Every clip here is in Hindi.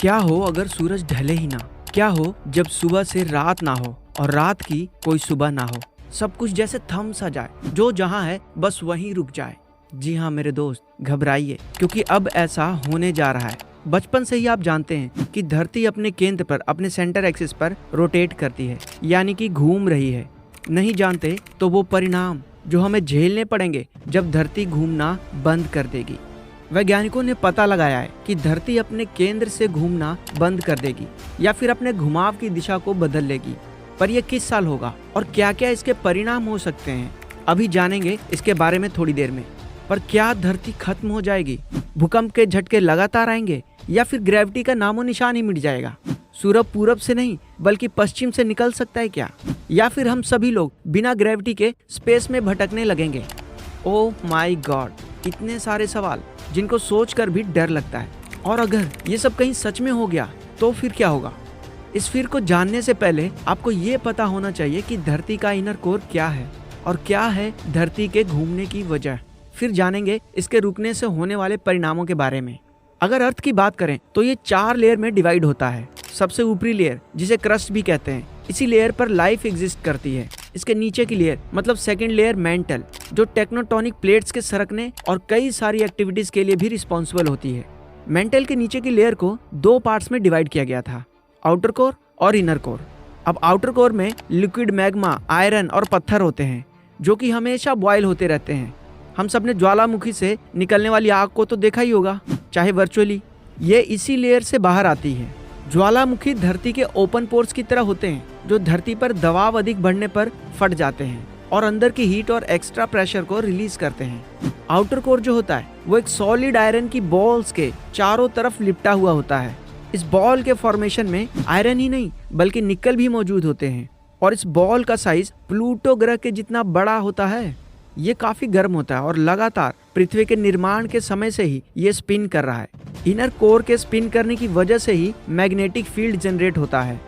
क्या हो अगर सूरज ढले ही ना? क्या हो जब सुबह से रात ना हो और रात की कोई सुबह ना हो? सब कुछ जैसे थम सा जाए, जो जहां है बस वहीं रुक जाए। जी हाँ मेरे दोस्त, घबराइए, क्योंकि अब ऐसा होने जा रहा है। बचपन से ही आप जानते हैं कि धरती अपने केंद्र पर, अपने सेंटर एक्सिस पर रोटेट करती है, यानी कि घूम रही है। नहीं जानते तो वो परिणाम जो हमें झेलने पड़ेंगे जब धरती घूमना बंद कर देगी। वैज्ञानिकों ने पता लगाया है कि धरती अपने केंद्र से घूमना बंद कर देगी या फिर अपने घुमाव की दिशा को बदल लेगी। पर यह किस साल होगा और क्या क्या इसके परिणाम हो सकते हैं, अभी जानेंगे इसके बारे में थोड़ी देर में। पर क्या धरती खत्म हो जाएगी? भूकंप के झटके लगातार आएंगे या फिर ग्रेविटी का नामो निशान ही मिट जाएगा? सूरज पूरब से नहीं बल्कि पश्चिम से निकल सकता है क्या? या फिर हम सभी लोग बिना ग्रेविटी के स्पेस में भटकने लगेंगे? ओह माय गॉड, इतने सारे सवाल जिनको सोचकर भी डर लगता है। और अगर ये सब कहीं सच में हो गया तो फिर क्या होगा? इस फिर को जानने से पहले आपको ये पता होना चाहिए कि धरती का इनर कोर क्या है और क्या है धरती के घूमने की वजह। फिर जानेंगे इसके रुकने से होने वाले परिणामों के बारे में। अगर अर्थ की बात करें तो ये 4 लेयर में डिवाइड होता है। सबसे ऊपरी लेयर, जिसे क्रस्ट भी कहते हैं, इसी लेयर पर लाइफ एग्जिस्ट करती है। इसके नीचे की लेयर मतलब सेकंड लेयर मेंटल, जो टेक्टोनिक प्लेट्स के सरकने और कई सारी एक्टिविटीज के लिए भी रिस्पॉन्सिबल होती है। मेंटल के नीचे की लेयर को 2 पार्ट्स में डिवाइड किया गया था, आउटर कोर और इनर कोर। अब आउटर कोर में लिक्विड मैग्मा, आयरन और पत्थर होते हैं, जो कि हमेशा बॉयल होते रहते हैं। हम सब ने ज्वालामुखी से निकलने वाली आग को तो देखा ही होगा, चाहे वर्चुअली। ये इसी लेयर से बाहर आती है। ज्वालामुखी धरती के ओपन पोर्स की तरह होते हैं, जो धरती पर दबाव अधिक बढ़ने पर फट जाते हैं और अंदर की हीट और एक्स्ट्रा प्रेशर को रिलीज करते हैं। आउटर कोर जो होता है वो एक सॉलिड आयरन की बॉल्स के चारों तरफ लिपटा हुआ होता है। इस बॉल के फॉर्मेशन में आयरन ही नहीं बल्कि निकल भी मौजूद होते हैं, और इस बॉल का साइज प्लूटो ग्रह के जितना बड़ा होता है। ये काफी गर्म होता है और लगातार पृथ्वी के निर्माण के समय से ही ये स्पिन कर रहा है। इनर कोर के स्पिन करने की वजह से ही मैग्नेटिक फील्ड जनरेट होता है।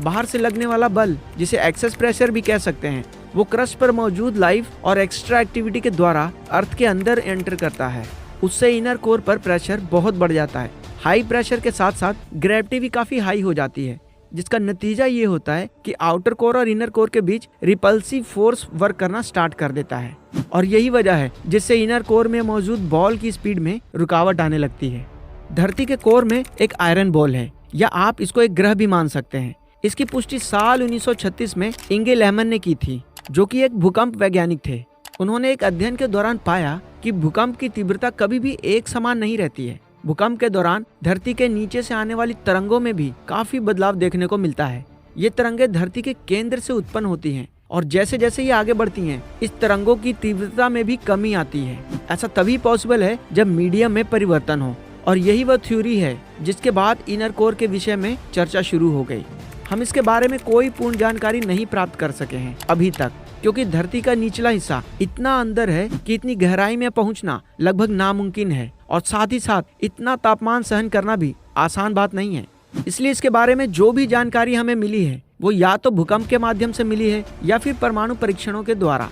बाहर से लगने वाला बल, जिसे एक्सेस प्रेशर भी कह सकते हैं, वो क्रस्ट पर मौजूद लाइफ और एक्स्ट्रा एक्टिविटी के द्वारा अर्थ के अंदर एंटर करता है। उससे इनर कोर पर प्रेशर बहुत बढ़ जाता है। हाई प्रेशर के साथ साथ ग्रेविटी भी काफी हाई हो जाती है, जिसका नतीजा ये होता है कि आउटर कोर और इनर कोर के बीच रिपल्सिव फोर्स वर्क करना स्टार्ट कर देता है। और यही वजह है जिससे इनर कोर में मौजूद बॉल की स्पीड में रुकावट आने लगती है। धरती के कोर में एक आयरन बॉल है, या आप इसको एक ग्रह भी मान सकते हैं। इसकी पुष्टि साल 1936 में इंगे लेमन ने की थी, जो कि एक भूकंप वैज्ञानिक थे। उन्होंने एक अध्ययन के दौरान पाया कि भूकंप की तीव्रता कभी भी एक समान नहीं रहती है। भूकंप के दौरान धरती के नीचे से आने वाली तरंगों में भी काफी बदलाव देखने को मिलता है। ये तरंगे धरती के केंद्र से उत्पन्न होती हैं, और जैसे जैसे ये आगे बढ़ती हैं, इस तरंगों की तीव्रता में भी कमी आती है। ऐसा तभी पॉसिबल है जब मीडियम में परिवर्तन हो, और यही वह थ्योरी है जिसके बाद इनर कोर के विषय में चर्चा शुरू हो गई। हम इसके बारे में कोई पूर्ण जानकारी नहीं प्राप्त कर सके हैं अभी तक, क्योंकि धरती का निचला हिस्सा इतना अंदर है कि इतनी गहराई में पहुंचना लगभग नामुमकिन है, और साथ ही साथ इतना तापमान सहन करना भी आसान बात नहीं है। इसलिए इसके बारे में जो भी जानकारी हमें मिली है वो या तो भूकंप के माध्यम से मिली है या फिर परमाणु परीक्षणों के द्वारा।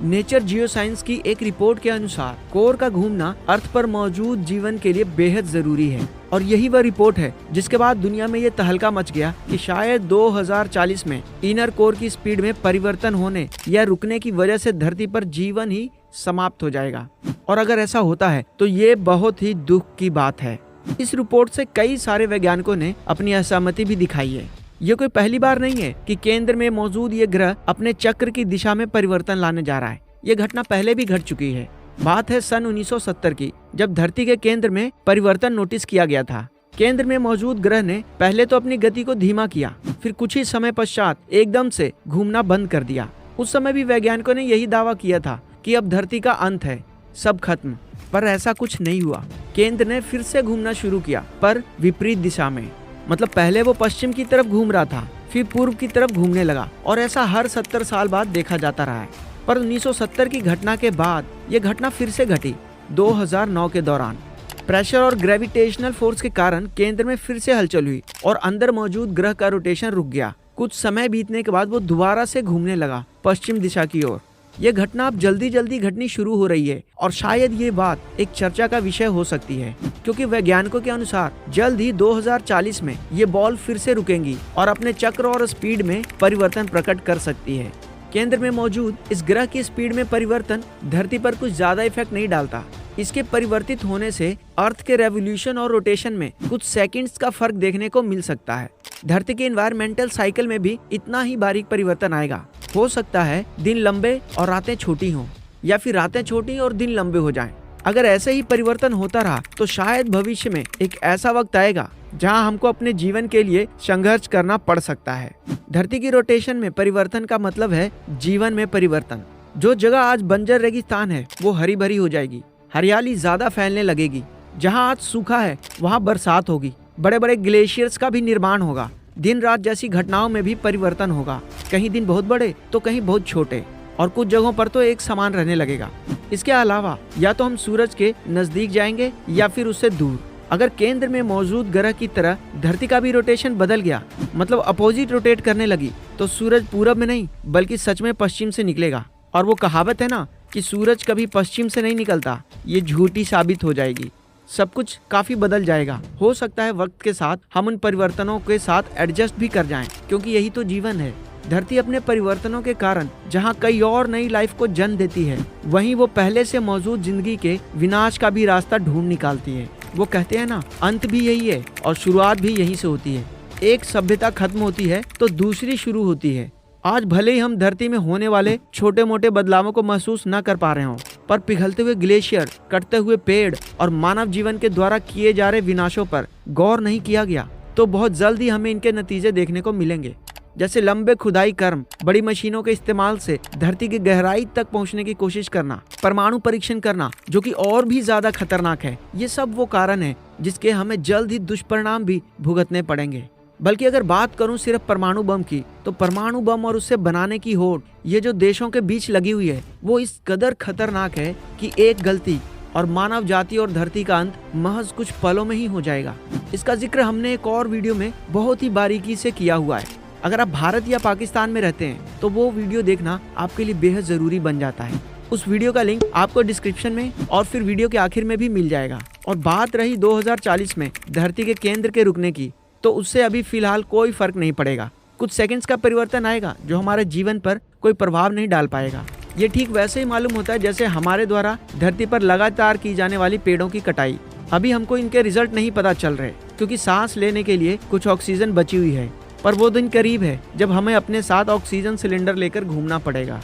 नेचर जियोसाइंस की एक रिपोर्ट के अनुसार कोर का घूमना अर्थ पर मौजूद जीवन के लिए बेहद जरूरी है, और यही वह रिपोर्ट है जिसके बाद दुनिया में ये तहलका मच गया कि शायद 2040 में इनर कोर की स्पीड में परिवर्तन होने या रुकने की वजह से धरती पर जीवन ही समाप्त हो जाएगा। और अगर ऐसा होता है तो ये बहुत ही दुख की बात है। इस रिपोर्ट से कई सारे वैज्ञानिकों ने अपनी असहमति भी दिखाई है। ये कोई पहली बार नहीं है कि केंद्र में मौजूद ये ग्रह अपने चक्र की दिशा में परिवर्तन लाने जा रहा है। ये घटना पहले भी घट चुकी है। बात है सन 1970 की, जब धरती के केंद्र में परिवर्तन नोटिस किया गया था। केंद्र में मौजूद ग्रह ने पहले तो अपनी गति को धीमा किया, फिर कुछ ही समय पश्चात एकदम से घूमना बंद कर दिया। उस समय भी वैज्ञानिकों ने यही दावा किया था कि अब धरती का अंत है, सब खत्म। पर ऐसा कुछ नहीं हुआ। केंद्र ने फिर से घूमना शुरू किया, पर विपरीत दिशा में। मतलब पहले वो पश्चिम की तरफ घूम रहा था, फिर पूर्व की तरफ घूमने लगा, और ऐसा हर 70 साल बाद देखा जाता रहा है। पर 1970 की घटना के बाद ये घटना फिर से घटी 2009 के दौरान। प्रेशर और ग्रेविटेशनल फोर्स के कारण केंद्र में फिर से हलचल हुई और अंदर मौजूद ग्रह का रोटेशन रुक गया। कुछ समय बीतने के बाद वो दोबारा से घूमने लगा पश्चिम दिशा की ओर। ये घटना अब जल्दी जल्दी घटनी शुरू हो रही है और शायद ये बात एक चर्चा का विषय हो सकती है, क्योंकि वैज्ञानिकों के अनुसार जल्द ही 2040 में ये बॉल फिर से रुकेंगी और अपने चक्र और स्पीड में परिवर्तन प्रकट कर सकती है। केंद्र में मौजूद इस ग्रह की स्पीड में परिवर्तन धरती पर कुछ ज्यादा इफेक्ट नहीं डालता। इसके परिवर्तित होने से अर्थ के रेवोल्यूशन और रोटेशन में कुछ सेकंड्स का फर्क देखने को मिल सकता है। धरती के एनवायरमेंटल साइकिल में भी इतना ही बारीक परिवर्तन आएगा। हो सकता है दिन लंबे और रातें छोटी हों, या फिर रातें छोटी और दिन लंबे हो जाएं। अगर ऐसे ही परिवर्तन होता रहा तो शायद भविष्य में एक ऐसा वक्त आएगा जहां हमको अपने जीवन के लिए संघर्ष करना पड़ सकता है। धरती की रोटेशन में परिवर्तन का मतलब है जीवन में परिवर्तन। जो जगह आज बंजर रेगिस्तान है वो हरी भरी हो जाएगी, हरियाली ज्यादा फैलने लगेगी। जहां आज सूखा है वहां बरसात होगी, बड़े बड़े ग्लेशियर्स का भी निर्माण होगा। दिन रात जैसी घटनाओं में भी परिवर्तन होगा। कहीं दिन बहुत बड़े तो कहीं बहुत छोटे, और कुछ जगहों पर तो एक समान रहने लगेगा। इसके अलावा या तो हम सूरज के नजदीक जाएंगे या फिर उससे दूर। अगर केंद्र में मौजूद ग्रह की तरह धरती का भी रोटेशन बदल गया, मतलब अपोजिट रोटेट करने लगी, तो सूरज पूरब में नहीं बल्कि सच में पश्चिम से निकलेगा। और वो कहावत है ना कि सूरज कभी पश्चिम से नहीं निकलता, ये झूठी साबित हो जाएगी। सब कुछ काफी बदल जाएगा। हो सकता है वक्त के साथ हम उन परिवर्तनों के साथ एडजस्ट भी कर जाएं, क्योंकि यही तो जीवन है। धरती अपने परिवर्तनों के कारण जहां कई और नई लाइफ को जन्म देती है, वहीं वो पहले से मौजूद जिंदगी के विनाश का भी रास्ता ढूंढ निकालती है। वो कहते हैं ना, अंत भी यही है और शुरुआत भी यहीं से होती है। एक सभ्यता खत्म होती है तो दूसरी शुरू होती है। आज भले ही हम धरती में होने वाले छोटे मोटे बदलावों को महसूस न कर पा रहे हों, पर पिघलते हुए ग्लेशियर, कटते हुए पेड़ और मानव जीवन के द्वारा किए जा रहे विनाशों पर गौर नहीं किया गया तो बहुत जल्द ही हमें इनके नतीजे देखने को मिलेंगे। जैसे लंबे खुदाई कर्म, बड़ी मशीनों के इस्तेमाल से धरती की गहराई तक पहुंचने की कोशिश करना, परमाणु परीक्षण करना जो कि और भी ज्यादा खतरनाक है। ये सब वो कारण है जिसके हमें जल्द ही दुष्परिणाम भी भुगतने पड़ेंगे। बल्कि अगर बात करूं सिर्फ परमाणु बम की, तो परमाणु बम और उससे बनाने की होड़ ये जो देशों के बीच लगी हुई है, वो इस कदर खतरनाक है कि एक गलती और मानव जाति और धरती का अंत महज कुछ पलों में ही हो जाएगा। इसका जिक्र हमने एक और वीडियो में बहुत ही बारीकी से किया हुआ है। अगर आप भारत या पाकिस्तान में रहते हैं तो वो वीडियो देखना आपके लिए बेहद जरूरी बन जाता है। उस वीडियो का लिंक आपको डिस्क्रिप्शन में और फिर वीडियो के आखिर में भी मिल जाएगा। और बात रही 2040 में धरती के केंद्र के रुकने की, तो उससे अभी फिलहाल कोई फर्क नहीं पड़ेगा। कुछ सेकंड्स का परिवर्तन आएगा जो हमारे जीवन पर कोई प्रभाव नहीं डाल पाएगा। ये ठीक वैसे ही मालूम होता है जैसे हमारे द्वारा धरती पर लगातार की जाने वाली पेड़ों की कटाई। अभी हमको इनके रिजल्ट नहीं पता चल रहे, क्योंकि सांस लेने के लिए कुछ ऑक्सीजन बची हुई है, पर वो दिन करीब है जब हमें अपने साथ ऑक्सीजन सिलेंडर लेकर घूमना पड़ेगा।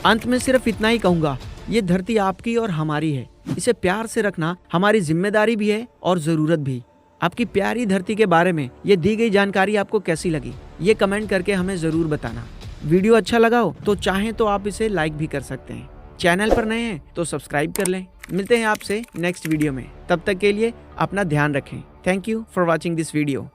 अंत में सिर्फ इतना ही कहूँगा, ये धरती आपकी और हमारी है। इसे प्यार से रखना हमारी जिम्मेदारी भी है और जरूरत भी। आपकी प्यारी धरती के बारे में ये दी गई जानकारी आपको कैसी लगी, ये कमेंट करके हमें जरूर बताना। वीडियो अच्छा लगा हो तो चाहें तो आप इसे लाइक भी कर सकते हैं। चैनल पर नए हैं तो सब्सक्राइब कर लें। मिलते हैं आपसे नेक्स्ट वीडियो में, तब तक के लिए अपना ध्यान रखें। Thank you for watching this video.